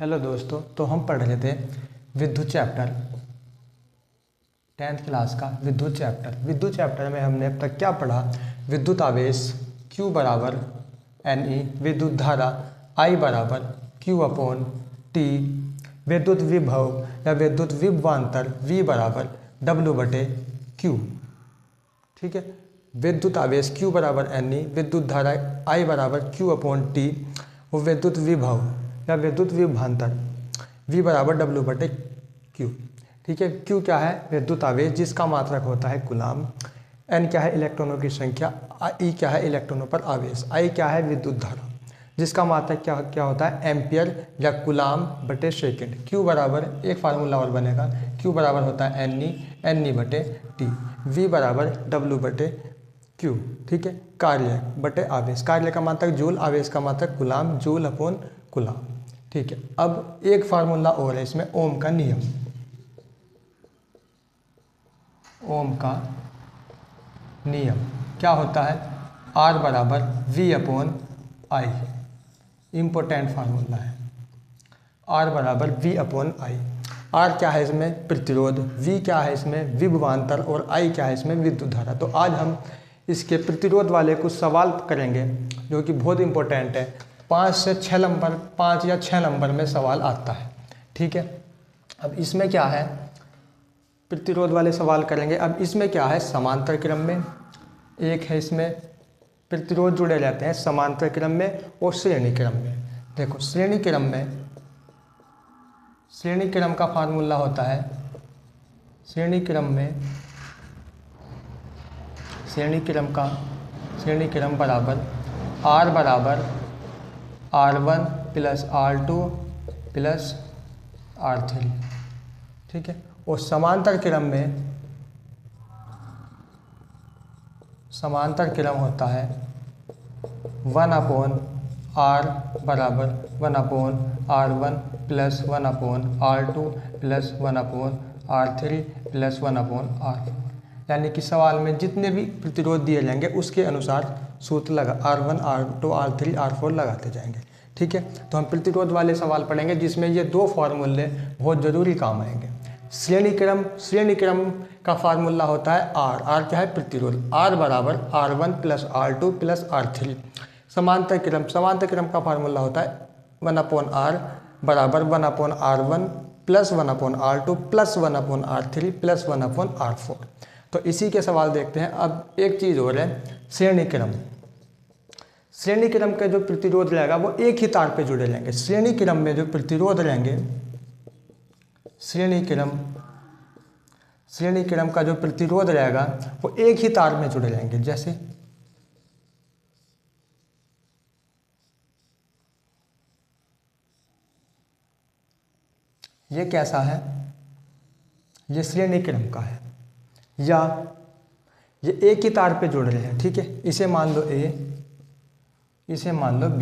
Hello दोस्तों, तो हम पढ़ रहे थे विद्युत चैप्टर 10th क्लास का विद्युत चैप्टर में हमने अब तक क्या पढ़ा। विद्युत आवेश Q बराबर NE, विद्युत धारा I बराबर Q अपॉन T, विद्युत विभव या विद्युत विभवांतर V बराबर W बटे Q। ठीक है, विद्युत आवेश Q बराबर NE, विद्युत धारा I बराबर Q अपॉन T और विद्युत विभव या विद्युत विभवांतर V बराबर W बटे Q। ठीक है, Q क्या है? विद्युत आवेश जिसका मात्रक होता है कूलाम। N क्या है? इलेक्ट्रॉनों की संख्या। E क्या है? इलेक्ट्रॉनों पर आवेश। I क्या है? विद्युत धारा जिसका मात्रक क्या होता है? एम्पियर या कूलाम बटे सेकेंड। Q बराबर एक फार्मूला और बनेगा, Q बराबर होता है NE बटे T, V बराबर W बटे Q। ठीक है, कार्य बटे आवेश, कार्य का मात्रक जूल, आवेश का मात्रक कूलाम, जूल अपॉन कूलाम। ठीक है, अब एक फार्मूला और है इसमें, ओम का नियम। ओम का नियम क्या होता है? R बराबर V upon I। Important formula है, R बराबर V अपॉन I। R क्या है इसमें? प्रतिरोध। V क्या है इसमें? विभवांतर। और I क्या है इसमें? विद्युत धारा। तो आज हम इसके प्रतिरोध वाले कुछ सवाल करेंगे जो कि बहुत इंपॉर्टेंट है। 5 या 6 नंबर में सवाल आता है। ठीक है, अब इसमें क्या है? प्रतिरोध वाले सवाल करेंगे। अब इसमें क्या है? समांतर क्रम में एक है, इसमें प्रतिरोध जुड़े रहते हैं समांतर क्रम में और श्रेणी क्रम में। देखो, श्रेणी क्रम का फार्मूला होता है, श्रेणी क्रम बराबर R बराबर R1 plus R2 plus R3। ठीक है, और समांतर क्रम होता है 1 अपॉन R बराबर 1 upon R1 plus 1 upon R2 plus 1 upon R3 plus 1 upon R4। यानी कि सवाल में जितने भी प्रतिरोध दिए जाएंगे उसके अनुसार सूत्र लगा R1 R2 R3 R4 लगाते जाएंगे। ठीक है, तो हम प्रतिरोध वाले सवाल पढ़ेंगे जिसमें ये दो फार्मूले बहुत ज़रूरी काम आएंगे। श्रेणी क्रम का फार्मूला होता है R क्या है? प्रतिरोध। R बराबर R1 plus R2 plus R3। समांतर क्रम का फार्मूला होता है 1 अपॉन R बराबर 1 upon R1 plus 1 upon R2 plus 1 upon R3 plus 1 upon R4। तो इसी के सवाल देखते हैं। अब एक चीज़ और है, श्रेणी क्रम के जो प्रतिरोध रहेगा वो एक ही तार पे जुड़े रहेंगे। श्रेणी क्रम में जो प्रतिरोध रहेंगे, श्रेणी क्रम का जो प्रतिरोध रहेगा वो एक ही तार में जुड़े रहेंगे। जैसे ये कैसा है? ये श्रेणी क्रम का है, या ये एक ही तार पे जुड़ रहे हैं। ठीक है, इसे मान लो A, इसे मान लो B,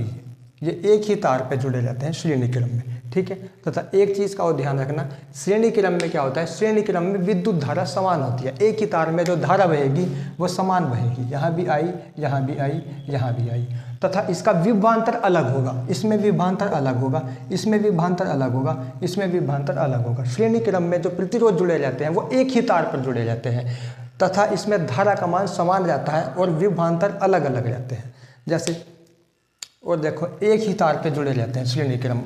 ये एक ही तार पे जुड़े रहते हैं श्रेणी क्रम में। ठीक है, तथा एक चीज़ का और ध्यान रखना, श्रेणी क्रम में क्या होता है? श्रेणी क्रम में विद्युत धारा समान होती है। एक ही तार में जो धारा बहेगी वो समान बहेगी, यहाँ भी आई, यहाँ भी आई, यहाँ भी आई। तथा इसका विभवांतर अलग होगा, इसमें विभवांतर अलग होगा, इसमें विभवांतर अलग होगा, इसमें विभवांतर अलग होगा। श्रेणी क्रम में जो प्रतिरोध जुड़े रहते हैं वो एक ही तार पर जुड़े रहते हैं तथा इसमें धारा का मान समान रहता है और विभवांतर अलग अलग रहते हैं। जैसे, और देखो, एक ही तार पे जुड़े रहते हैं श्रेणी क्रम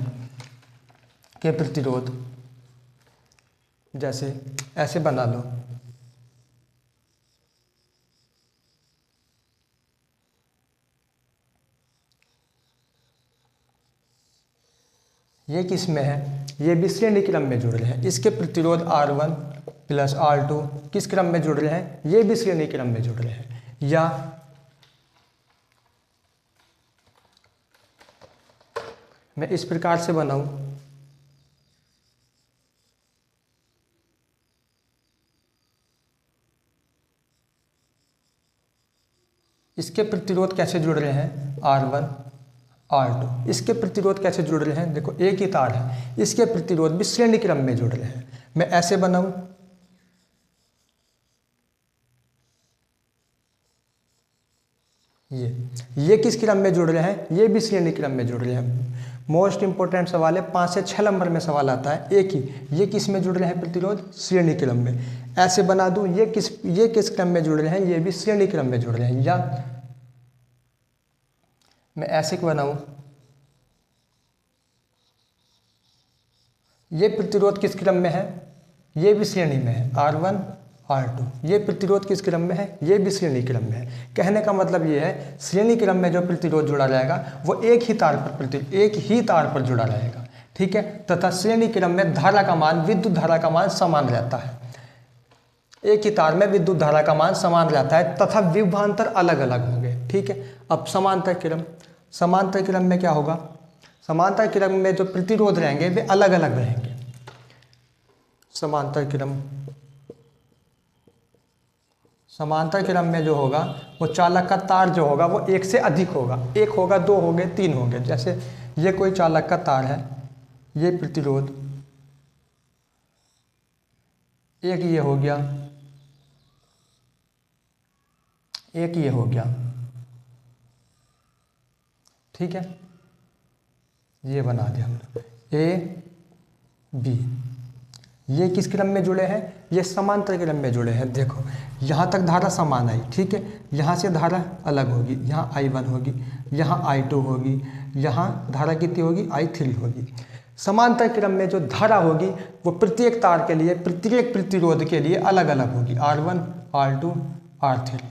के प्रतिरोध। जैसे ऐसे बना लो, ये किस में है? ये भी श्रेणी क्रम में जुड़ रहे हैं। इसके प्रतिरोध R1 प्लस R2 किस क्रम में जुड़ रहे हैं? ये भी श्रेणी क्रम में जुड़ रहे हैं। या मैं इस प्रकार से बनाऊं, इसके प्रतिरोध कैसे जुड़ रहे हैं? R1 R2। इसके प्रतिरोध कैसे जुड़ रहे हैं? देखो, एक ही तार है, इसके प्रतिरोध भी श्रेणी क्रम में जुड़ रहे हैं। मैं ऐसे बनाऊं, ये किस क्रम में जुड़ रहे हैं? ये भी श्रेणी क्रम में जुड़ रहे हैं। मोस्ट इंपॉर्टेंट सवाल है, 5 से 6 नंबर में सवाल आता है एक ही। ये किस में जुड़ रहे हैं प्रतिरोध? श्रेणी क्रम में। ऐसे बना दूं, ये किस क्रम में जुड़ रहे हैं? ये भी श्रेणी क्रम में जुड़ रहे हैं। या मैं ऐसे क्यों बनाऊं, ये प्रतिरोध किस क्रम में है? ये भी श्रेणी में है, R1 R2। ये प्रतिरोध किस क्रम में है? ये भी श्रेणी क्रम में है। कहने का मतलब ये है, श्रेणी क्रम में जो प्रतिरोध जुड़ा रहेगा वो एक ही तार पर जुड़ा रहेगा, ठीक है। तथा श्रेणी क्रम में धारा का मान, विद्युत धारा का मान समान रहता है। एक ही तार में विद्युत धारा का मान समान रहता है तथा विभवांतर अलग अलग होंगे, ठीक है। अब समांतर क्रम में क्या होगा? समांतर क्रम में जो प्रतिरोध रहेंगे वे अलग अलग रहेंगे। समांतर क्रम में जो होगा वो चालक का तार जो होगा वो एक से अधिक होगा। एक होगा, दो होंगे, तीन होंगे। जैसे ये कोई चालक का तार है, ये प्रतिरोध एक ये हो गया, एक ये हो गया, ठीक है। ये बना दिया हमने ए बी। ये किस क्रम में जुड़े हैं? ये समांतर क्रम में जुड़े हैं। देखो यहाँ तक धारा समान आई, ठीक है। यहाँ से धारा अलग होगी, यहाँ I1 होगी, यहाँ I2 होगी, यहाँ धारा कितनी होगी? I3 होगी। समांतर क्रम में जो धारा होगी वो प्रत्येक तार के लिए, प्रत्येक प्रतिरोध के लिए अलग अलग होगी, R1 R2 R3।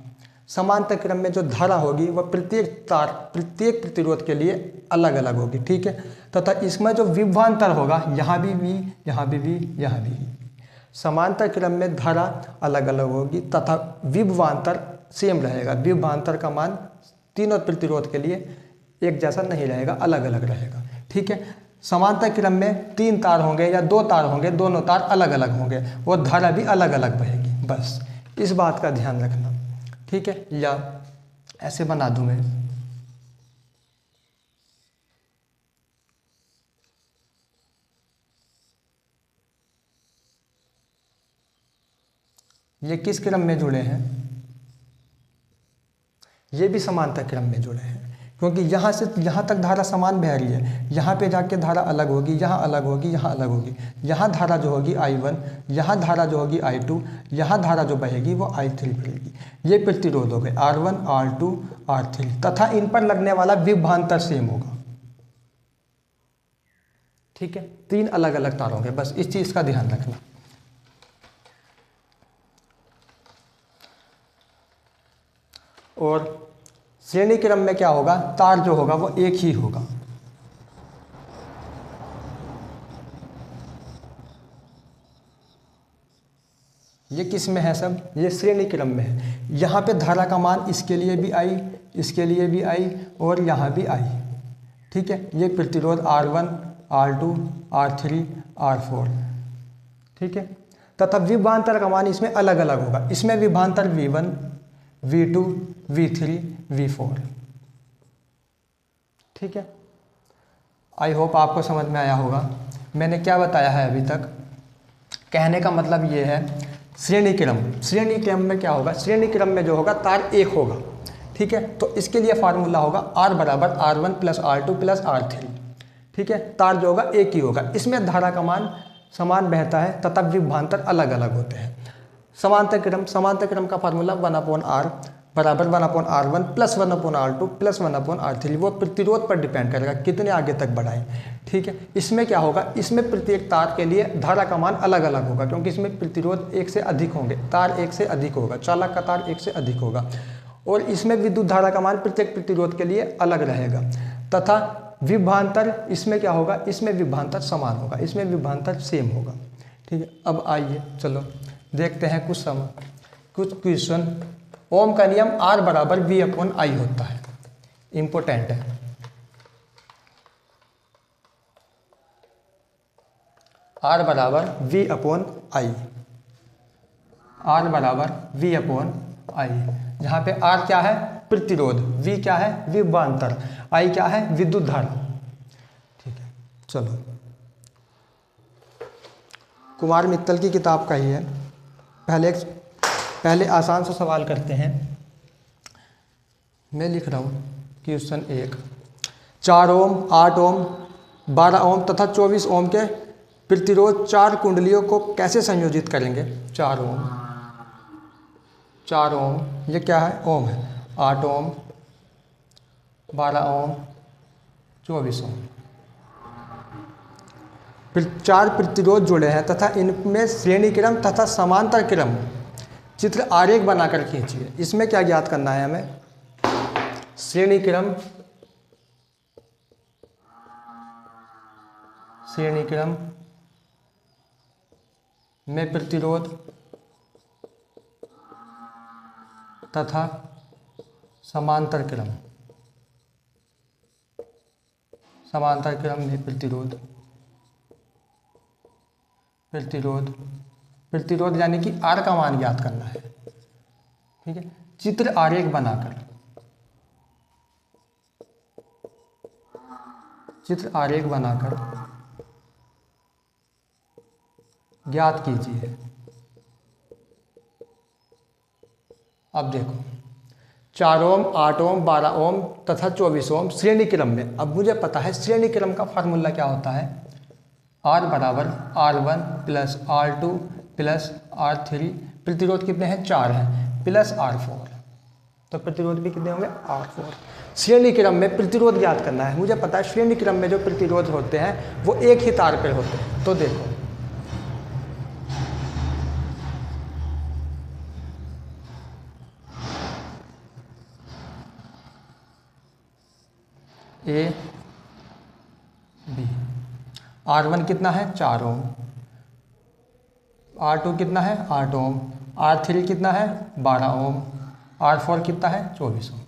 समांतर क्रम में जो धारा होगी वह प्रत्येक प्रतिरोध के लिए अलग अलग होगी, ठीक है। तथा इसमें जो विभवांतर होगा, यहाँ भी V, यहाँ भी V, यहाँ भी V। समांतर क्रम में धारा अलग अलग होगी तथा विभवांतर सेम रहेगा। विभवांतर का मान तीनों प्रतिरोध के लिए एक जैसा नहीं रहेगा, अलग अलग रहेगा, ठीक है। समांतर क्रम में 3 तार होंगे या 2 तार होंगे, दोनों तार अलग अलग होंगे, वो धारा भी अलग अलग बहेगी। बस इस बात का ध्यान रखना, ठीक है। या ऐसे बना दूं मैं, ये किस क्रम में जुड़े हैं? ये भी समांतर क्रम में जुड़े हैं, क्योंकि यहाँ से यहाँ तक धारा समान बह रही है। यहाँ पे जाके धारा अलग होगी, यहाँ अलग होगी, यहाँ अलग होगी। यहाँ धारा जो होगी I1, यहाँ धारा जो होगी I2, यहाँ धारा जो बहेगी वो I3 बहेगी। ये प्रतिरोध हो गए R1 R2 R3 तथा इन पर लगने वाला विभवांतर सेम होगा, ठीक है। 3 अलग अलग तार होंगे, बस इस चीज़ का ध्यान रखना। और श्रेणी क्रम में क्या होगा? तार जो होगा वो एक ही होगा। ये किस में है सब? ये श्रेणी क्रम में है। यहाँ पे धारा का मान इसके लिए भी I, इसके लिए भी I और यहाँ भी I, ठीक है। ये प्रतिरोध R1 R2 R3 R4, ठीक है। तथा विभवांतर का मान इसमें अलग अलग होगा। इसमें विभवांतर V1 V2 V3 V4, ठीक है। आई होप आपको समझ में आया होगा मैंने क्या बताया है अभी तक। कहने का मतलब ये है, श्रेणी क्रम में क्या होगा? श्रेणी क्रम में जो होगा तार एक होगा, ठीक है। तो इसके लिए फार्मूला होगा R बराबर R1 plus R2 plus R3, ठीक है। तार जो होगा एक ही होगा। इसमें धारा का मान समान बहता है तथा विभवांतर अलग अलग होते हैं। समांतर क्रम का फार्मूला 1/R बराबर 1/R1 plus 1/R2 plus 1/R3। वो प्रतिरोध पर डिपेंड करेगा कितने आगे तक बढ़ाएं, ठीक है। इसमें क्या होगा? इसमें प्रत्येक तार के लिए धारा का मान अलग अलग होगा, क्योंकि इसमें प्रतिरोध एक से अधिक होंगे, तार एक से अधिक होगा, चालक का तार एक से अधिक होगा। और इसमें विद्युत धारा का मान प्रत्येक प्रतिरोध के लिए अलग रहेगा। तथा विभवांतर इसमें क्या होगा? इसमें विभवांतर समान होगा, इसमें विभवांतर सेम होगा, ठीक है। अब आइए चलो देखते हैं कुछ क्वेश्चन। ओम का नियम R बराबर V/I होता है, इंपॉर्टेंट है। R बराबर V/I, R बराबर V/I, जहाँ पे R क्या है? प्रतिरोध, V क्या है? विभवांतर, I क्या है? विद्युत धारा, ठीक है। चलो कुमार मित्तल की किताब का ही है। पहले आसान सा सवाल करते हैं। मैं लिख रहा हूँ क्वेश्चन 1। 4 ओम 8 ओम 12 ओम तथा 24 ओम के प्रतिरोध 4 कुंडलियों को कैसे संयोजित करेंगे? 4 ओम, 4 ओम, ये क्या है? ओम है। 8 ओम, 12 ओम, 24 ओम। फिर 4 प्रतिरोध जुड़े हैं तथा इनमें श्रेणी क्रम तथा समांतर क्रम चित्र आरेख बनाकर खींचिए। इसमें क्या ज्ञात करना है हमें? श्रेणी क्रम, श्रेणी क्रम में प्रतिरोध तथा समांतर क्रम, समांतर क्रम में प्रतिरोध, प्रतिरोध, प्रतिरोध यानी कि आर का मान ज्ञात करना है। ठीक है, चित्र आरेख बनाकर, चित्र आरेख बनाकर ज्ञात कीजिए। अब देखो 4 ओम, 8 ओम, 12 ओम तथा 24 ओम श्रेणी क्रम में। अब मुझे पता है श्रेणी क्रम का फार्मूला क्या होता है? R बराबर R1 plus R2 plus R3, प्रतिरोध कितने हैं? 4 हैं, प्लस R4, तो प्रतिरोध भी कितने होंगे? R4। श्रेणी क्रम में प्रतिरोध ज्ञात करना है। मुझे पता है श्रेणी क्रम में जो प्रतिरोध होते हैं वो एक ही तार पर होते हैं। तो देखो A B, R1 कितना है? 4 ओम, R2 कितना है? 8 ओम, R3 कितना है? 12 ओम, R4 कितना है? 24 ओम।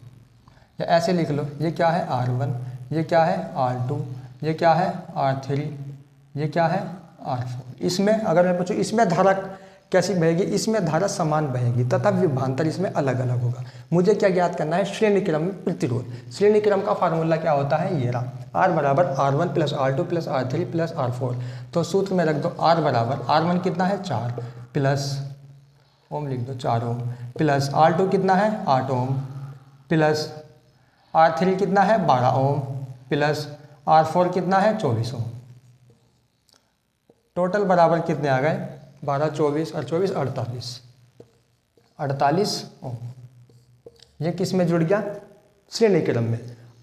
या ऐसे लिख लो, ये क्या है? R1, ये क्या है? R2, ये क्या है? R3, ये क्या है? R4। इसमें अगर मैं पूछूँ इसमें धारा कैसी बहेगी? इसमें धारा समान बहेगी तथा विभवांतर इसमें अलग अलग होगा। मुझे क्या ज्ञात करना है? श्रेणी क्रम में प्रतिरोध। श्रेणी क्रम का फार्मूला क्या होता है? ये रहा, R बराबर R1 plus R2 plus R3 plus R4। तो सूत्र में रख दो R बराबर, R1 कितना है? 4 प्लस ओम लिख दो 4 ओम, प्लस R2 कितना है? 8 ओम, प्लस R3 कितना है? 12 ओम, प्लस R4 कितना है? 24 ओम। टोटल बराबर कितने आ गए? 12, 24 और 24 48, 48 ओम। ये किस में जुड़ गया? श्रेणी क्रम में।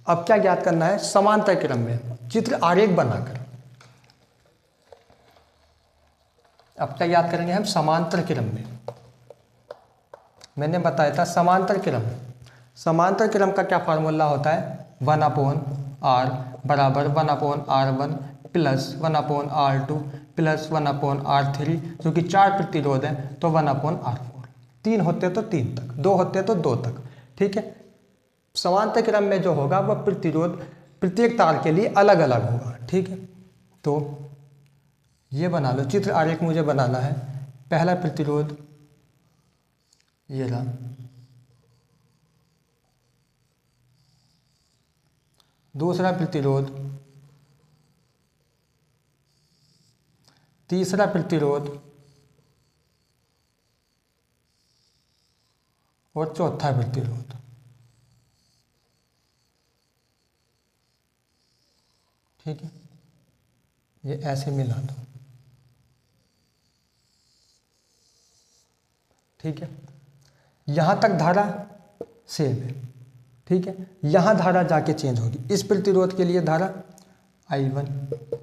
अब क्या ज्ञात करना है? समांतर क्रम में, चित्र आरेख बनाकर। अब क्या याद करेंगे हम? समांतर क्रम में। मैंने बताया था समांतर क्रम, समांतर क्रम का क्या फार्मूला होता है? 1/r बराबर 1/r1 plus 1/r2 plus 1/r3, जो कि 4 प्रतिरोध हैं तो 1/r4। 3 होते तो 3 तक, 2 होते तो 2 तक। ठीक है, समांतर क्रम में जो होगा वह प्रतिरोध प्रत्येक तार के लिए अलग अलग होगा। ठीक है, तो ये बना लो, चित्र आरेख मुझे बनाना है। पहला प्रतिरोध ये रहा, दूसरा प्रतिरोध, तीसरा प्रतिरोध और चौथा प्रतिरोध। ठीक है, ये ऐसे मिला दो। ठीक है, यहाँ तक धारा सेम है। ठीक है, यहाँ धारा जाके चेंज होगी। इस प्रतिरोध के लिए धारा I1,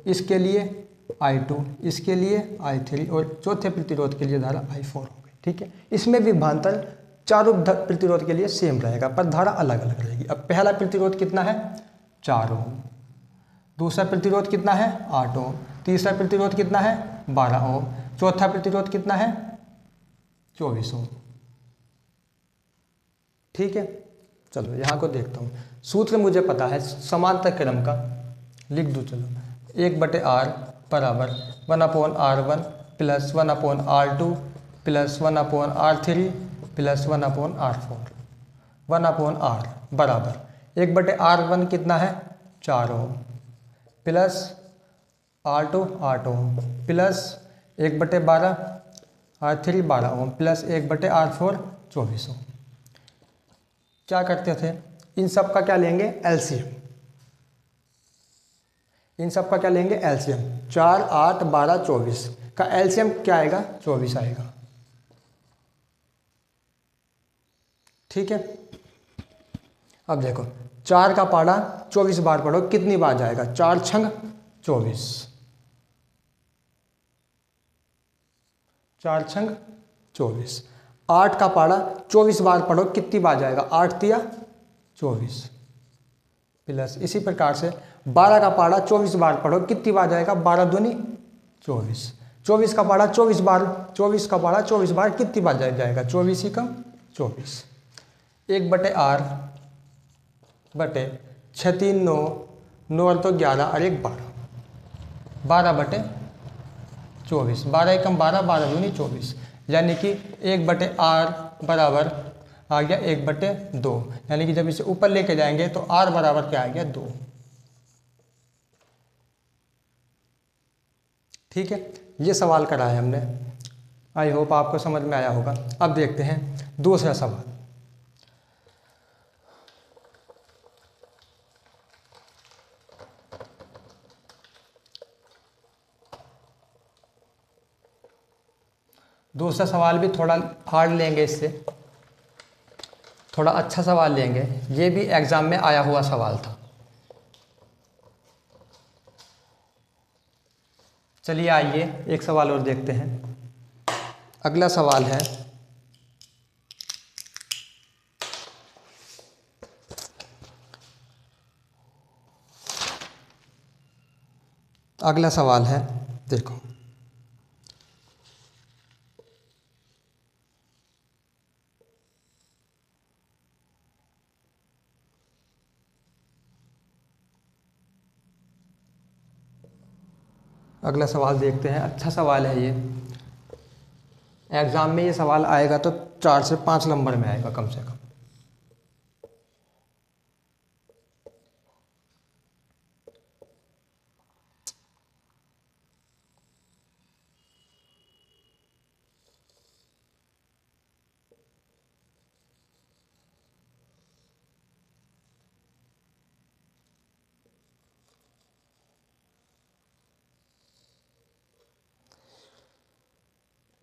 इसके लिए I2, इसके लिए I3 और चौथे प्रतिरोध के लिए धारा I4 हो गई। ठीक है, इसमें विभवांतर चारों प्रतिरोध के लिए सेम रहेगा पर धारा अलग अलग रहेगी। अब पहला प्रतिरोध कितना है? 4 ओम, दूसरा प्रतिरोध कितना है? 8 ओम, तीसरा प्रतिरोध कितना है? 12 ओम, चौथा प्रतिरोध कितना है? 24 ओम। ठीक है, चलो यहाँ को देखता हूँ। सूत्र मुझे पता है समांतर क्रम का, लिख दूँ। चलो 1/r बराबर 1/r1 plus 1/r2 plus 1/r3 plus 1/r4। 1/r बराबर 1/r1 कितना है? 4 ओम, प्लस R2 8 ओम, प्लस 1/12 R3 12 ओम, प्लस 1/r4 24 ओम। क्या करते थे? इन सब का क्या लेंगे? एलसीएम। इन सब का क्या लेंगे एलसीएम। 4, 8, 12, 24 का एलसीएम क्या आएगा 24 आएगा। ठीक है, अब देखो 4 का पाड़ा 24 बार पढ़ो कितनी बार जाएगा, 4 छंग 24, 4 छंग 24। 8 का पाड़ा 24 बार पढ़ो कितनी बार जाएगा, 8 तिया 24 प्लस इसी प्रकार से 12 का पाड़ा 24 बार पढ़ो कितनी बार जाएगा, 12 दूनी 24। 24 का पाड़ा 24 बार, 24 का पाड़ा 24 बार कितनी बार जाएगा, 24 ही कम 24। 1/r बटे 6 3 9, 9 और तो 11 और 1 12, 12/24, 12 एकम 12, 12 दूनी 24, यानी कि 1/r बराबर आ गया 1/2, यानी कि जब इसे ऊपर लेके जाएंगे तो r बराबर क्या आ गया 2। ठीक है, ये सवाल करा है हमने, आई होप आपको समझ में आया होगा। अब देखते हैं दूसरा सवाल। दूसरा सवाल भी थोड़ा हार्ड लेंगे, इससे थोड़ा अच्छा सवाल लेंगे, ये भी एग्जाम में आया हुआ सवाल था। चलिए आइए एक सवाल और देखते हैं। अगला सवाल है देखो अगला सवाल देखते हैं। अच्छा सवाल है ये, एग्ज़ाम में ये सवाल आएगा तो 4 से 5 नंबर में आएगा कम से कम।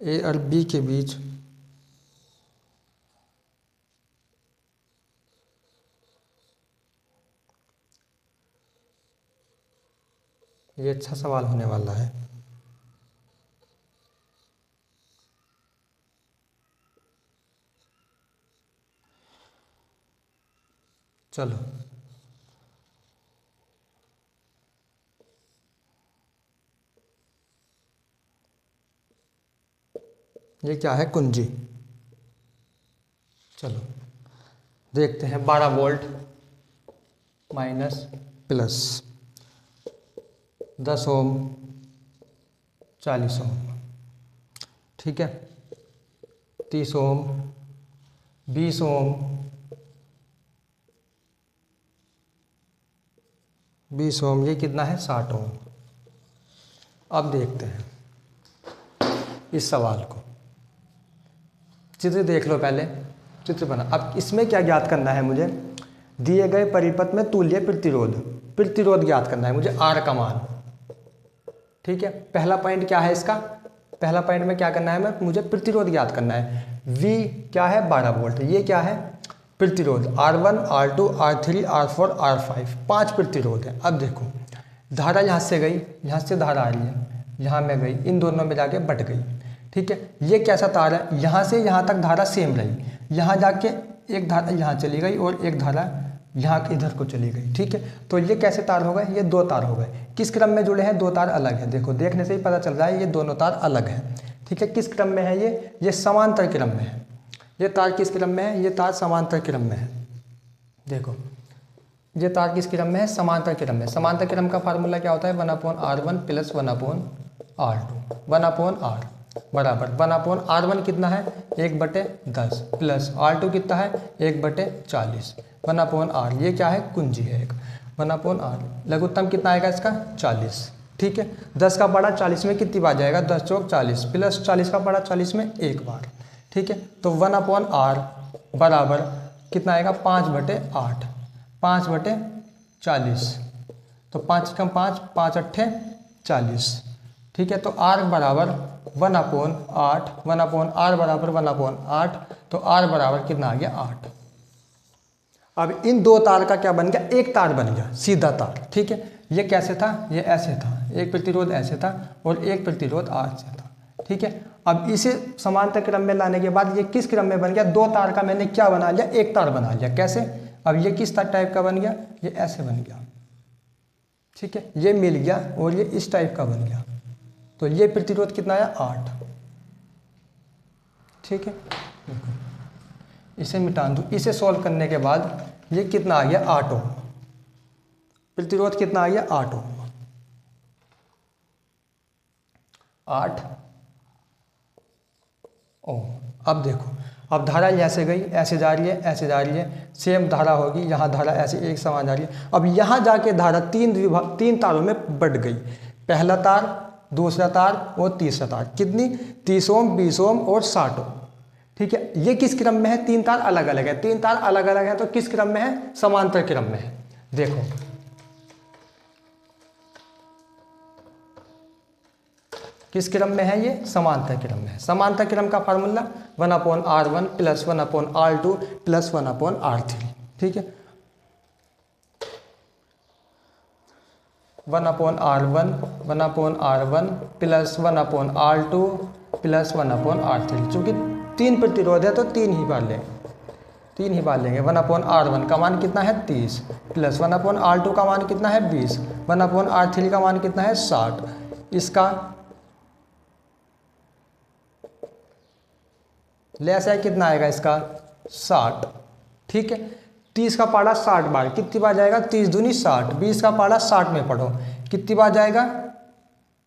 ए और बी के बीच ये अच्छा सवाल होने वाला है। चलो ये क्या है, कुंजी। चलो देखते हैं। 12 वोल्ट माइनस प्लस 10 ओम 40 ओम, ठीक है, 30 ओम 20 ओम 20 ओम, ये कितना है 60 ओम। अब देखते हैं इस सवाल को, चित्र देख लो पहले, चित्र बना। अब इसमें क्या ज्ञात करना है मुझे, दिए गए परिपथ में तुल्य प्रतिरोध ज्ञात करना है मुझे, आर का मान। ठीक है, पहला पॉइंट क्या है इसका, पहला पॉइंट में क्या करना है मुझे प्रतिरोध ज्ञात करना है। V क्या है 12 वोल्ट, ये क्या है प्रतिरोध, R1 R2 R3 R4 R5, 5 प्रतिरोध है। अब देखो धारा यहाँ से गई, यहाँ से धारा आ रही है, यहाँ में गई, इन दोनों में जाके बट गई। ठीक है, ये कैसा तार है, यहाँ से यहाँ तक धारा सेम रही, यहाँ जाके एक धारा यहाँ चली गई और एक धारा यहाँ इधर को चली गई। ठीक है, तो ये कैसे तार हो गए, ये 2 तार हो गए। किस क्रम में जुड़े हैं, 2 तार अलग है। देखो देखने से ही पता चल रहा है ये दोनों तार अलग हैं। ठीक है, किस क्रम में है ये समांतर क्रम में है। ये तार किस क्रम में है, ये तार समांतर क्रम में है। देखो ये तार किस क्रम में है, समांतर क्रम में। समांतर क्रम का फार्मूला क्या होता है, 1/r1 प्लस 1/r2, 1/r बराबर 1/r1 कितना है 1/10 प्लस r2 कितना है 1/40, 1/r। ये क्या है, कुंजी है एक, 1/r। लघुत्तम कितना आएगा इसका 40। ठीक है, 10 का पारा 40 में कितनी बार जाएगा, 10 चौक 40 प्लस 40 का पारा 40 में एक बार। ठीक है, तो 1/r बराबर कितना आएगा 5/8, 5/40। तो 5 कम 5, 5 अट्ठे 40। ठीक है, तो R बराबर 1/8, 1/R बराबर 1/8, तो R बराबर कितना आ गया 8। अब इन दो तार का क्या बन गया, एक तार बन गया, सीधा तार। ठीक है, ये कैसे था, ये ऐसे था, एक प्रतिरोध ऐसे था और एक प्रतिरोध R से था। ठीक है, अब इसे समांतर क्रम में लाने के बाद ये किस क्रम में बन गया, दो तार का मैंने क्या बना लिया, एक तार बना लिया। कैसे, अब ये किस टाइप का बन गया, ये ऐसे बन गया। ठीक है, ये मिल गया और ये इस टाइप का बन गया, तो ये प्रतिरोध कितना आया 8। ठीक है, इसे मिटा दूँ, इसे सॉल्व करने के बाद ये कितना आ गया 8 ओम, प्रतिरोध कितना आ गया 8 ओम, 8 ओम। अब देखो, अब धारा ऐसे गई, ऐसे जा रही है, ऐसे जा रही है, सेम धारा होगी, यहाँ धारा ऐसे एक समान जा रही है। अब यहाँ जाके धारा तीन तारों में बढ़ गई, पहला तार, दूसरा तार और तीसरा तार। कितनी, 30 ओम, 20 ओम और 60 ओम। ठीक है, ये किस क्रम में है, तीन तार अलग अलग है, तीन तार अलग अलग है तो किस क्रम में है, समांतर क्रम में है। देखो किस क्रम में है, ये समांतर क्रम में है। समांतर क्रम का फार्मूला 1/R1 + 1/R2 + 1/R3। ठीक है, 1/R1 1/R1 + 1/R2 + 1/R3। चूंकि तीन प्रतिरोध है तो तीन ही बार लेंगे। 1/R1 का मान कितना है 30 + 1/R2 का मान कितना है 20, 1/R3 का मान कितना है 60। इसका लेस है कितना आएगा, इसका 60। ठीक है, 30 का पारा 60 बार, कितनी बार जाएगा, 30 दूनी 60, 20 का पारा 60 में पढ़ो, कितनी बार जाएगा,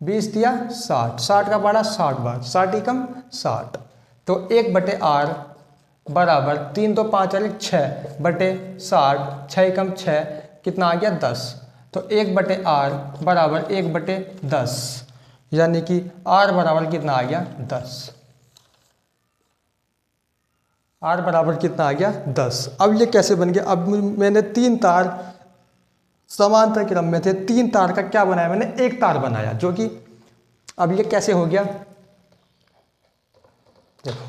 20 दिया 60, 60 का पारा 60 बार, 60 ही कम 60। तो 1/R बराबर 3 तो 5 6/60, 6 कम 6 कितना आ गया 10। तो 1/R बराबर 1/10, यानी कि R बराबर कितना आ गया 10। R बराबर कितना आ गया 10। अब ये कैसे बन गया, अब मैंने तीन तार समांतर क्रम में थे, तीन तार का क्या बनाया मैंने, एक तार बनाया, जो कि अब ये कैसे हो गया, देखो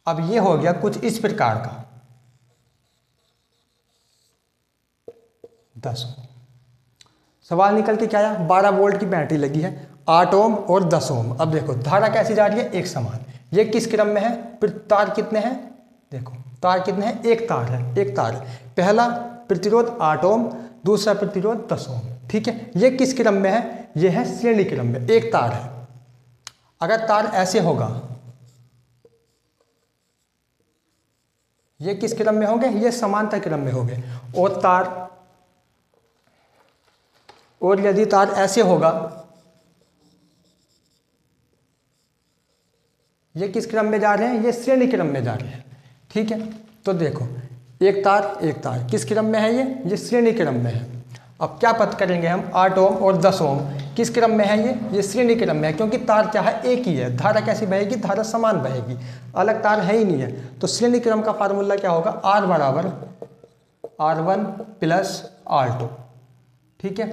अब ये हो गया कुछ इस प्रकार का 10 ओम। सवाल निकल के क्या आया, 12 वोल्ट की बैटरी लगी है, 8 ओम और 10 ओम। अब देखो धारा कैसी जा रही है, एक समान। ये किस क्रम में है, तार कितने हैं, देखो तार कितने हैं, एक तार है, पहला प्रतिरोध 8 ओम, दूसरा प्रतिरोध 10 ओम। ठीक है, ये किस क्रम में है, ये है श्रेणी क्रम में, एक तार है। अगर तार ऐसे होगा, ये किस क्रम में होंगे, ये समांतर क्रम में होंगे। और यदि तार ऐसे होगा, ये किस क्रम में जा रहे हैं, ये श्रेणी क्रम में जा रहे हैं। ठीक है, तो देखो एक तार किस क्रम में है, ये श्रेणी क्रम में है। अब क्या पता करेंगे हम, 8 ओम और 10 ओम किस क्रम में है, ये श्रेणी क्रम में है, क्योंकि तार क्या है, एक ही है। धारा कैसी बहेगी, धारा समान बहेगी, अलग तार है ही नहीं है। तो श्रेणी क्रम का फार्मूला क्या होगा, R बराबर R1 + R2। ठीक है,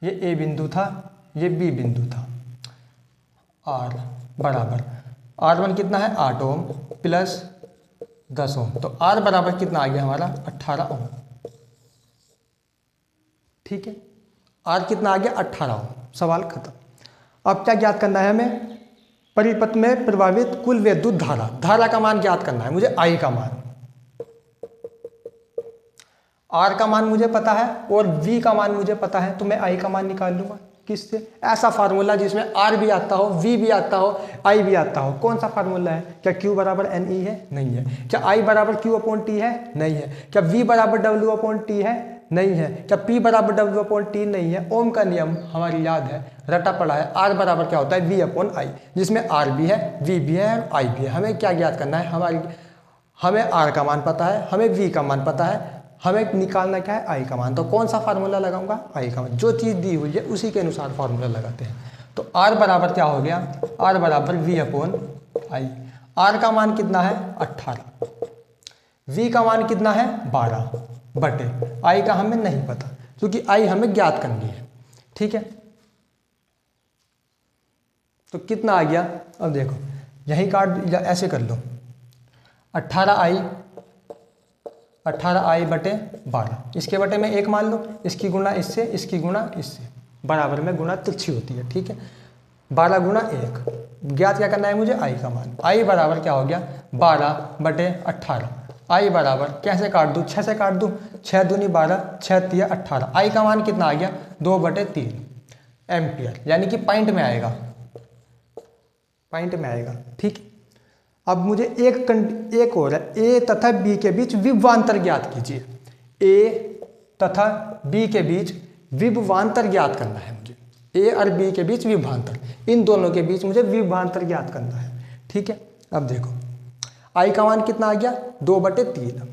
ये A बिंदु था, ये B बिंदु था। R बराबर R1 कितना है 8 ओम + 10 ओम, तो R बराबर कितना आ गया हमारा 18 ओम। ठीक है, R कितना आ गया 18 ओम। सवाल खत्म। अब क्या ज्ञात करना है हमें, परिपथ में प्रवाहित कुल विद्युत धारा का मान ज्ञात करना है मुझे, I का मान। R का मान मुझे पता है और V का मान मुझे पता है, तो मैं I का मान निकाल लूंगा। किससे, ऐसा फार्मूला जिसमें R भी आता हो, V भी आता हो, I भी आता हो। कौन सा फार्मूला है, क्या Q बराबर NE है, नहीं है। क्या I बराबर Q/T है, नहीं है। क्या V बराबर W/T है, नहीं है। क्या P बराबर W/T नहीं है। ओम का नियम हमारी याद है, रटा पड़ा है। R बराबर क्या होता है, V/I, जिसमें R भी है, V भी है और I भी है। हमें क्या ज्ञात करना है, हमें R का मान पता है, हमें V का मान पता है, हमें निकालना क्या है, I का मान। तो कौन सा फार्मूला लगाऊंगा, I का मान। जो चीज़ दी हुई है उसी के अनुसार फार्मूला लगाते हैं। तो R बराबर क्या हो गया, R बराबर V/I। R का मान कितना है 18, V का मान कितना है 12 बटे I का हमें नहीं पता। क्योंकि आई हमें ज्ञात करनी है। ठीक है, तो कितना आ गया, अब देखो यही काट या ऐसे कर लो, 18i बटे 12, इसके बटे में 1 मान लो, इसकी गुणा इससे, इसकी गुणा इससे, बराबर में गुणा तिरछी होती है। ठीक है, 12 गुणा 1, ज्ञात क्या करना है मुझे, आई का मान। आई बराबर क्या हो गया, 12 बटे 18। आई बराबर कैसे काट दूँ, 6 से काट दूँ, 6 दूनी 12, 6 तिया 18। आई का मान कितना आ गया, 2/3 एम्पियर, यानी कि पॉइंट में आएगा, पॉइंट में आएगा। ठीक, अब मुझे एक और है, ए तथा बी के बीच विभवांतर ज्ञात कीजिए। ए तथा बी के बीच विभवांतर ज्ञात करना है मुझे, ए और बी के बीच विभवांतर, इन दोनों के बीच मुझे विभवांतर ज्ञात करना है। ठीक है, अब देखो आई का मान कितना आ गया, 2/3।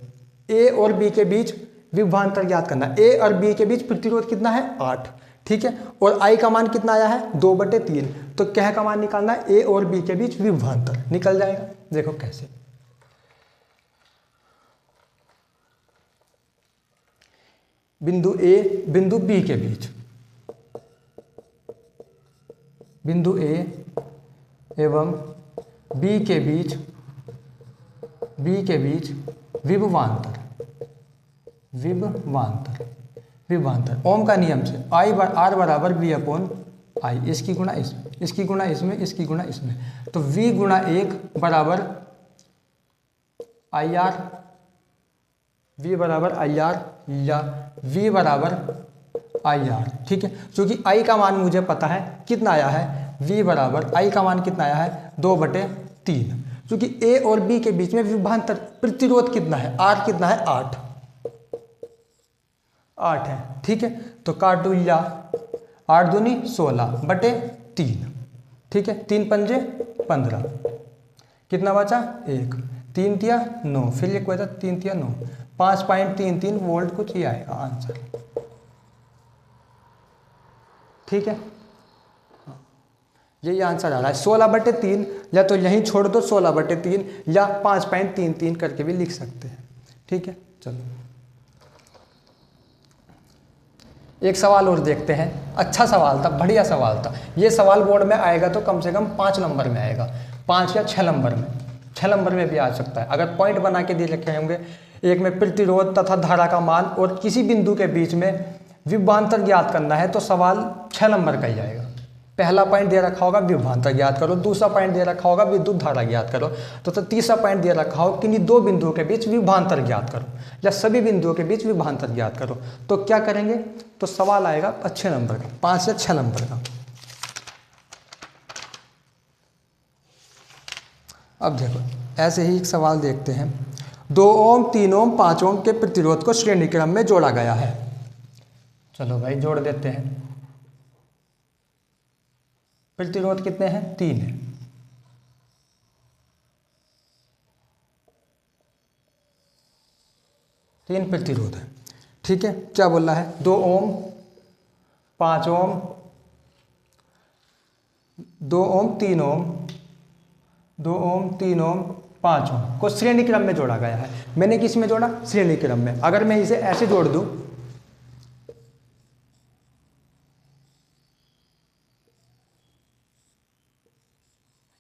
ए और बी के बीच विभवांतर ज्ञात करना है, ए और बी के बीच प्रतिरोध कितना है, 8। ठीक है, और आई का मान कितना आया है, 2/3, तो क्या का मान निकालना है, ए और बी के बीच विभवांतर, निकल जाएगा। देखो कैसे, बिंदु ए बिंदु बी के बीच, बिंदु ए एवं बी के बीच विभवांतर, विभवांतर ओम का नियम से आई आर बराबर वी अपॉन आई, इसकी गुणा इसमें, इसकी गुणा इसमें, इसकी गुणा इसमें, तो v गुणा 1 बराबर आई आर, v बराबर आई आर या v बराबर आई आर। ठीक है, क्योंकि आई का मान मुझे पता है कितना आया है, v बराबर आई का मान कितना आया है, 2/3, क्योंकि a और b के बीच में विभवांतर प्रतिरोध कितना है, r कितना है, 8 है। ठीक है, तो काट दो या 8 दूनी 16/3। ठीक है, 3 पंजे 15, कितना बचा 1, 3 तिया 9, फिर एक बचा 3 तिया 9, 5.33 वोल्ट कुछ ये आएगा आंसर। ठीक है, यही आंसर आ रहा है 16/3, या तो यहीं छोड़ दो 16/3 या 5.33 करके भी लिख सकते हैं। ठीक है, चलो एक सवाल और देखते हैं। अच्छा सवाल था, बढ़िया सवाल था। ये सवाल बोर्ड में आएगा तो कम से कम 5 नंबर में आएगा, 5 या 6 नंबर में, 6 नंबर में भी आ सकता है अगर पॉइंट बना के दे रखे होंगे। एक में प्रतिरोध तथा धारा का मान और किसी बिंदु के बीच में विभवांतर ज्ञात करना है तो सवाल 6 नंबर का ही आएगा। पहला पॉइंट दे रखा होगा विभवांतर ज्ञात करो, दूसरा पॉइंट दे रखा होगा विद्युत धारा ज्ञात करो, तो तीसरा पॉइंट दे रखा हो किन्हीं 2 बिंदुओं के बीच विभवांतर ज्ञात करो, या सभी बिंदुओं के बीच विभवांतर ज्ञात करो। तो क्या करेंगे, तो सवाल आएगा अच्छे नंबर का, 5 या 6 नंबर का। अब देखो ऐसे ही एक सवाल देखते हैं। 2 ओम, 3 ओम, 5 ओम के प्रतिरोध को श्रेणी क्रम में जोड़ा गया है। चलो भाई जोड़ देते हैं। प्रतिरोध कितने हैं, 3 है। तीन प्रतिरोध है। ठीक है, क्या बोल रहा है, 2 ओम, 5 ओम, 2 ओम, 3 ओम, 2 ओम, 3 ओम, 5 ओम को श्रेणी क्रम में जोड़ा गया है। मैंने किस में जोड़ा, श्रेणी क्रम में। अगर मैं इसे ऐसे जोड़ दूं,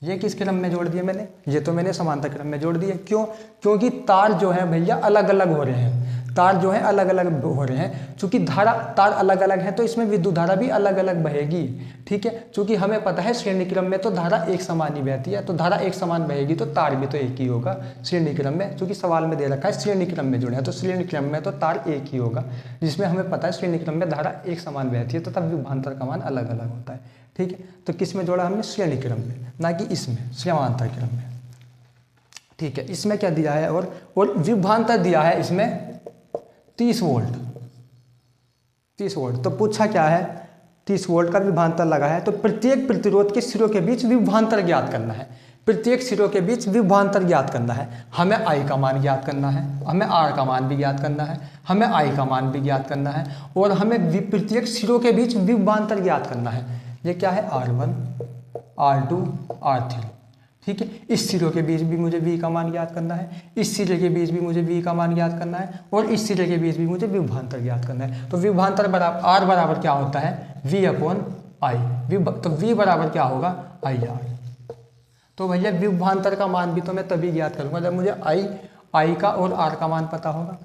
ये किस क्रम में जोड़ दिए मैंने, ये तो मैंने समांतर क्रम में जोड़ दिए। क्यों, क्योंकि तार जो है भैया अलग अलग हो रहे हैं, तार जो है अलग अलग हो रहे हैं। चूंकि तार अलग अलग है तो इसमें विद्युत धारा भी अलग अलग बहेगी। ठीक है, चूंकि हमें पता है श्रेणी क्रम में तो धारा एक समान ही बहती है, तो धारा एक समान बहेगी तो तार भी तो एक ही होगा श्रेणी क्रम में। चूंकि सवाल में दे रखा है श्रेणी क्रम में जोड़े हैं, तो श्रेणी क्रम में तो तार एक ही होगा, जिसमें हमें पता है श्रेणी क्रम में धारा एक समान बहती है तो तब विभवांतर का मान अलग अलग होता है। ठीक है, तो किस में जोड़ा हमने, श्रेणी क्रम में, ना कि इसमें समांतर क्रम में। ठीक है, इसमें क्या दिया है, और विभवांतर दिया है इसमें 30 वोल्ट, 30 वोल्ट। तो पूछा क्या है, 30 वोल्ट का विभवांतर लगा है, तो प्रत्येक प्रतिरोध के सिरों के बीच विभवांतर ज्ञात करना है। प्रत्येक सिरों के बीच विभवांतर ज्ञात करना है। हमें आई का मान ज्ञात करना है, हमें आर का मान भी ज्ञात करना है, हमें आई का मान भी ज्ञात करना है, और हमें प्रत्येक सिरों के बीच विभवांतर ज्ञात करना है। ये क्या है, R1, R2, R3। ठीक है। इस सिरों के बीच भी मुझे V का मान ज्ञात करना है, इस सिरे के बीच भी मुझे V का मान ज्ञात करना है, और इस सिरे के बीच भी मुझे विभवांतर ज्ञात करना है। तो विभवांतर बराबर R बराबर क्या होता है, V/I। तो V बराबर क्या होगा, IR। तो भैया विभवांतर का मान भी तो मैं तभी ज्ञात करूँगा जब मुझे I का और R का मान पता होगा।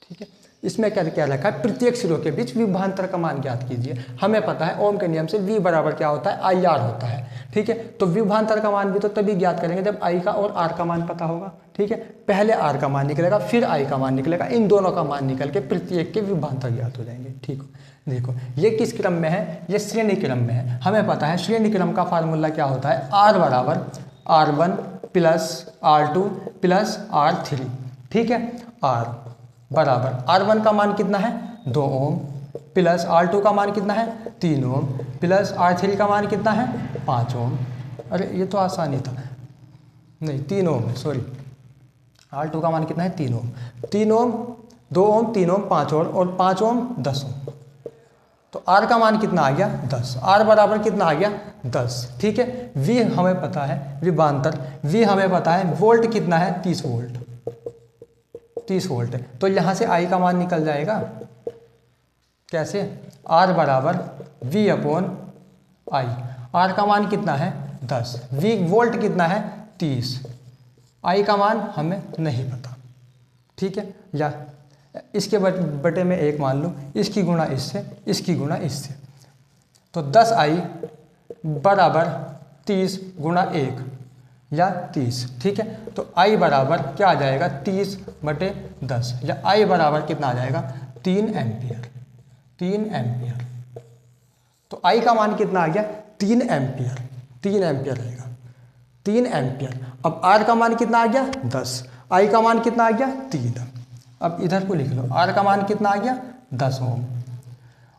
ठीक है, इसमें क्या क्या रखा है, प्रत्येक सिरों के बीच विभवांतर का मान ज्ञात कीजिए। हमें पता है ओम के नियम से V बराबर क्या होता है, IR होता है। ठीक है, तो विभवांतर का मान भी तो तभी ज्ञात करेंगे जब I का और R का मान पता होगा। ठीक है, पहले R का मान निकलेगा, फिर I का मान निकलेगा, इन दोनों का मान निकल के प्रत्येक के विभवांतर ज्ञात हो जाएंगे। ठीक, देखो ये किस क्रम में है, ये श्रेणी क्रम में है। हमें पता है श्रेणी क्रम का फार्मूला क्या होता है, R बराबर R1 plus R2 plus R3। ठीक है, R बराबर R1 का मान कितना है, 2 ओम, प्लस R2 का मान कितना है, 3 ओम, प्लस R3 का मान कितना है, 5 ओम। अरे ये तो आसानी था, नहीं 3 ओम है, सॉरी। R2 का मान कितना है, 3 ओम, 3 ओम 2 ओम 3 ओम 5 और 5 ओम 10 ओम। तो R का मान कितना आ गया, 10। R बराबर कितना आ गया, 10। ठीक है, V हमें पता है विभवांतर, V हमें पता है वोल्ट कितना है, 30 वोल्ट, 30 वोल्ट है। तो यहाँ से I का मान निकल जाएगा, कैसे, R बराबर V/I। R का मान कितना है, 10, V वोल्ट कितना है, 30, I का मान हमें नहीं पता। ठीक है, या इसके बटे में 1 मान लो, इसकी गुणा इससे, इसकी गुणा इससे, तो 10I बराबर 30 गुणा 1 या 30। ठीक है, तो I बराबर क्या आ जाएगा, 30/10, या I बराबर कितना आ जाएगा, 3 एम्पियर, 3 एम्पियर। तो I का मान कितना आ गया, 3 एम्पियर, 3 एम्पियर रहेगा, 3 एम्पियर। अब R का मान कितना आ गया, 10, I का मान कितना आ गया, 3। अब इधर को लिख लो, R का मान कितना आ गया, 10 ओम,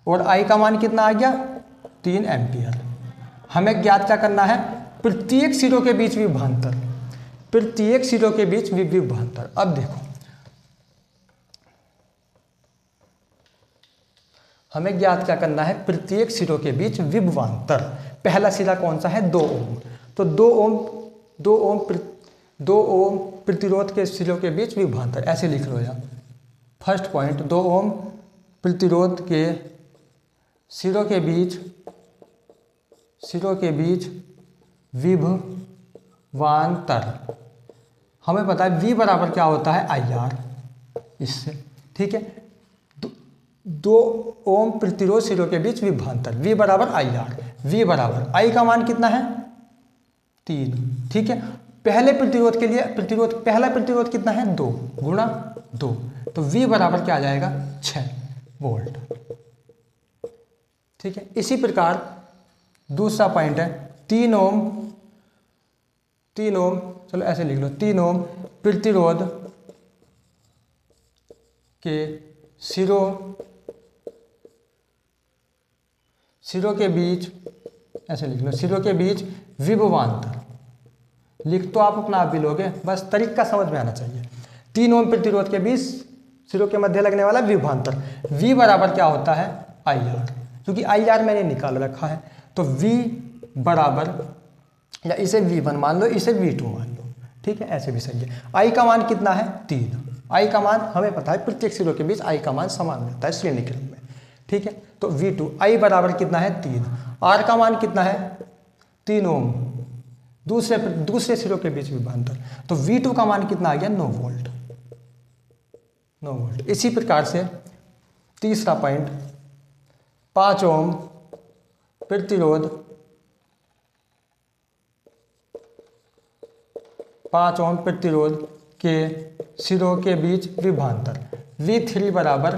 और I का मान कितना आ गया, 3 एम्पियर। हमें ज्ञात क्या करना है, प्रत्येक सिरों के बीच विभवांतर, प्रत्येक सिरों के बीच विभवांतर। अब देखो हमें ज्ञात क्या करना है, प्रत्येक सिरों के बीच विभवांतर। पहला सिरा कौन सा है, 2 ओम। तो 2 ओम प्रतिरोध के सिरों के बीच विभवांतर, ऐसे लिख लो यार। फर्स्ट पॉइंट, 2 ओम प्रतिरोध के सिरों के बीच विभवांतर। हमें पता है V बराबर क्या होता है, IR, इससे। ठीक है, 2 ओम प्रतिरोध सिरों के बीच विभवांतर, V बराबर IR। V बराबर I का मान कितना है, 3। ठीक है, पहले प्रतिरोध के लिए पहला प्रतिरोध कितना है, 2 गुणा 2, तो V बराबर क्या आ जाएगा, 6 वोल्ट। ठीक है, इसी प्रकार दूसरा पॉइंट है, 3 ओम, चलो ऐसे लिख लो, 3 ओम प्रतिरोध के सिरों के बीच, ऐसे लिख लो, सिरों के बीच विभवांतर। लिख तो आप अपना आप भी लोगे, बस तरीका समझ में आना चाहिए। 3 ओम प्रतिरोध के बीच सिरों के मध्य लगने वाला विभवांतर, V बराबर क्या होता है, IR। क्योंकि IR मैंने निकाल रखा है, तो V बराबर, या इसे V1 मान लो, इसे V2 मान लो। ठीक है, ऐसे भी सही है। I का मान कितना है, 3। I का मान हमें पता है प्रत्येक सिरों के बीच I का मान समान रहता है श्रेणी क्रम में। ठीक है, तो V2, I बराबर कितना है, 3। R का मान कितना है, 3 ओम, दूसरे सिरों के बीच विभवांतर, तो V2 का मान कितना आ गया, 9 वोल्ट, 9 वोल्ट। इसी प्रकार से तीसरा पॉइंट, 5 ओम प्रतिरोध, 5 ओम प्रतिरोध के सिरों के बीच विभवांतर, V3 बराबर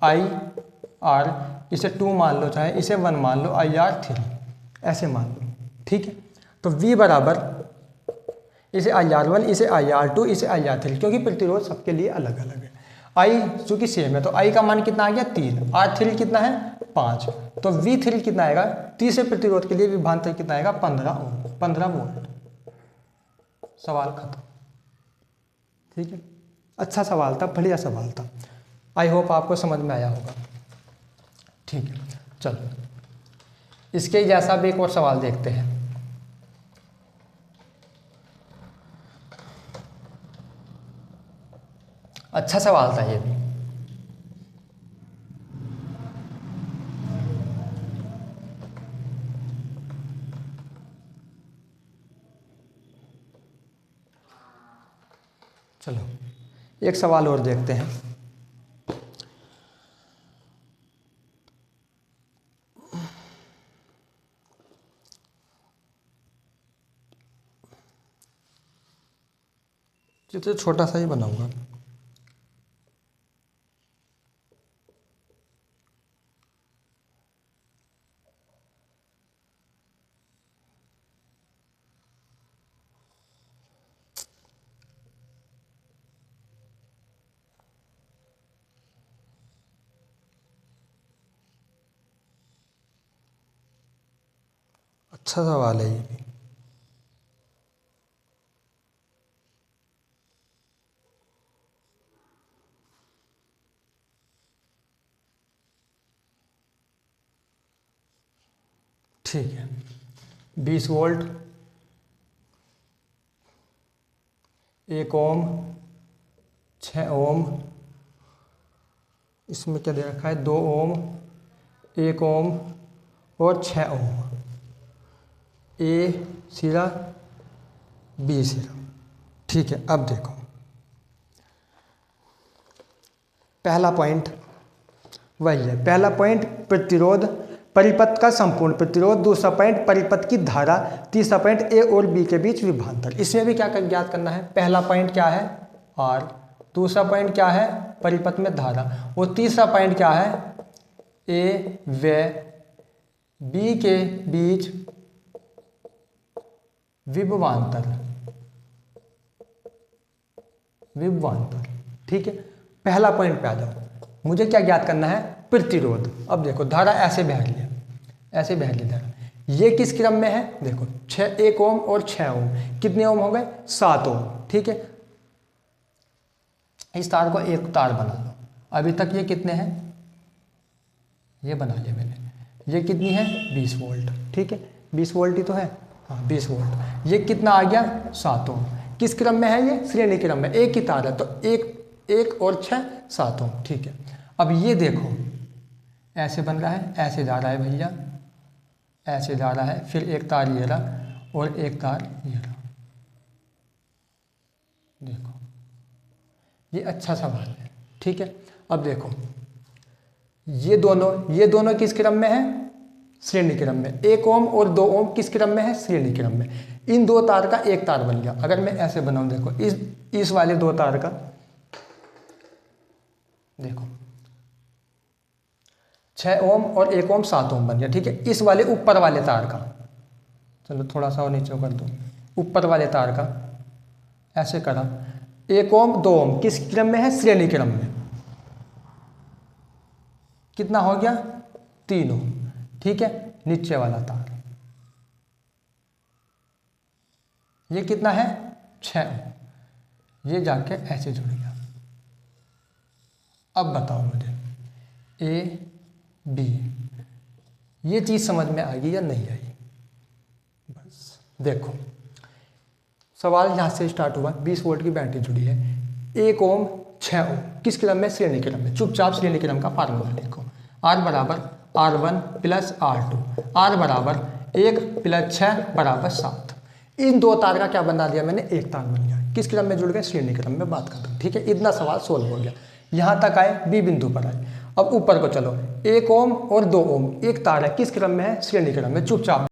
IR, इसे 2 मान लो, चाहे इसे 1 मान लो, IR3 ऐसे मान लो। ठीक है, तो V बराबर, इसे IR1, इसे IR2, इसे IR3, क्योंकि प्रतिरोध सबके लिए अलग अलग है। I चूंकि सेम है, तो I का मान कितना आ गया, 3, R3 कितना है, 5, तो V3 कितना आएगा, तीसरे प्रतिरोध के लिए विभवांतर कितना आएगा, 15 ओम, 15 वोल्ट। सवाल खत्म। ठीक है, अच्छा सवाल था, बढ़िया सवाल था। आई होप आपको समझ में आया होगा। ठीक है, चलो इसके जैसा भी एक और सवाल देखते हैं। अच्छा सवाल था ये भी। चलो एक सवाल और देखते हैं। चित्र छोटा सा ही बनाऊंगा। अच्छा सवाल है ये भी। ठीक है, 20 वोल्ट, 1 ओम, 6 ओम, इसमें क्या दे रखा है, 2 ओम, 1 ओम और 6 ओम। ए सिरा, बी सिरा। ठीक है, अब देखो पहला पॉइंट वही है। पहला पॉइंट प्रतिरोध, परिपथ का संपूर्ण प्रतिरोध। दूसरा पॉइंट परिपथ की धारा। तीसरा पॉइंट ए और बी के बीच विभवांतर। इसमें भी क्या ज्ञात करना है। पहला पॉइंट क्या है, आर। दूसरा पॉइंट क्या है, परिपथ में धारा। और तीसरा पॉइंट क्या है, ए व बी के बीच विभवांतर। विभवांतर, ठीक है। पहला पॉइंट पे आ जाओ। मुझे क्या ज्ञात करना है, प्रतिरोध। अब देखो धारा ऐसे बह रही है, ऐसे बह रही धारा। ये किस क्रम में है, देखो 1 ओम और 6 ओम। कितने ओम हो गए, 7 ओम। ठीक है, इस तार को एक तार बना लो। अभी तक ये कितने हैं, ये बना लिया मैंने। ये कितनी है, 20 वोल्ट। ठीक है, 20 वोल्ट ही तो है, हाँ 20 वोल्ट। ये कितना आ गया, 7 ओम। किस क्रम में है, ये श्रेणी क्रम में। एक ही तार है तो एक और 6, 7 ओम। ठीक है, अब ये देखो ऐसे बन रहा है, ऐसे जा रहा है भैया, ऐसे जा रहा है। फिर एक तार ये रहा और एक तार ये रहा। देखो ये अच्छा सवाल है। ठीक है, अब देखो ये दोनों किस क्रम में है, श्रेणी क्रम में। 1 ओम और 2 ओम किस क्रम में है, श्रेणी क्रम में। इन दो तार का एक तार बन गया। अगर मैं ऐसे बनाऊं, देखो इस वाले दो तार का, देखो 6 ओम और 1 ओम 7 ओम बन गया। ठीक है, इस वाले ऊपर वाले तार का, चलो थोड़ा सा और नीचे कर दो, ऊपर वाले तार का ऐसे करा। 1 ओम 2 ओम किस क्रम में है, श्रेणी क्रम में। कितना हो गया, 3 ओम। ठीक है, नीचे वाला तार ये कितना है, 6 ओम। ये जाके ऐसे जुड़ गया। अब बताओ मुझे, ए बी, ये चीज समझ में आएगी या नहीं आई। बस देखो सवाल यहां से स्टार्ट हुआ। 20 वोल्ट की बैटरी जुड़ी है, 1 ओम 6 ओम किस क्रम में, श्रेणी क्रम में। चुपचाप श्रेणी क्रम का फार्मूला लिखो। आर बराबर R1 प्लस R2। आर बराबर 1 प्लस 6 बराबर 7। इन दो तार का क्या बना दिया मैंने, एक तार बन गया। किस क्रम में जुड़ गए, श्रेणी क्रम में। बात खत्म। ठीक है, इतना सवाल सोल्व हो गया। यहां तक आए, बी बिंदु पर आए। अब ऊपर को चलो, 1 ओम और 2 ओम एक तार है, किस क्रम में है, श्रेणी क्रम में। चुपचाप